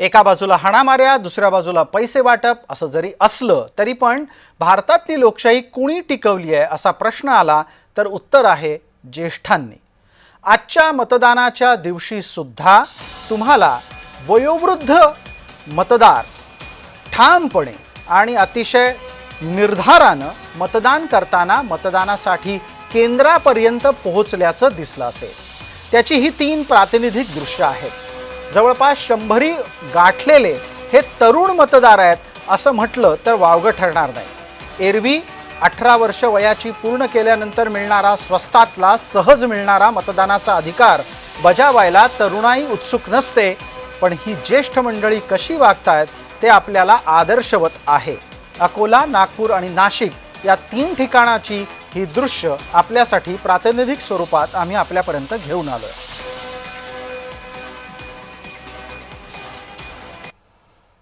एका बाजूला हाणामाऱ्या, दुसऱ्या बाजूला पैसे वाटप असं जरी असलं तरी पण भारतातली लोकशाही कुणी टिकवली आहे असा प्रश्न आला तर उत्तर आहे ज्येष्ठांनी। आजच्या मतदानाच्या दिवशी सुद्धा तुम्हाला वयोवृद्ध मतदार ठामपणे आणि अतिशय निर्धारानं मतदान करताना मतदानासाठी केंद्रापर्यंत पोहोचल्याचं दिसलं असेल। त्याची ही 3 प्रातिनिधिक दृश्य आहेत। जवळपास 100 गाठलेले हे तरुण मतदार आहेत असं म्हटलं तर वावगं ठरणार नाही। एरवी 18 वर्ष वयाची पूर्ण केल्यानंतर मिळणारा स्वस्तातला सहज मिळणारा मतदानाचा अधिकार बजावायला तरुणाई उत्सुक नसते, पण ही ज्येष्ठ मंडळी कशी वागतायत ते आपल्याला आदर्शवत आहे। अकोला, नागपूर आणि नाशिक या 3 ठिकाणाची ही दृश्य आपल्यासाठी प्रातिनिधिक स्वरूपात आम्ही आपल्यापर्यंत घेऊन आलोय।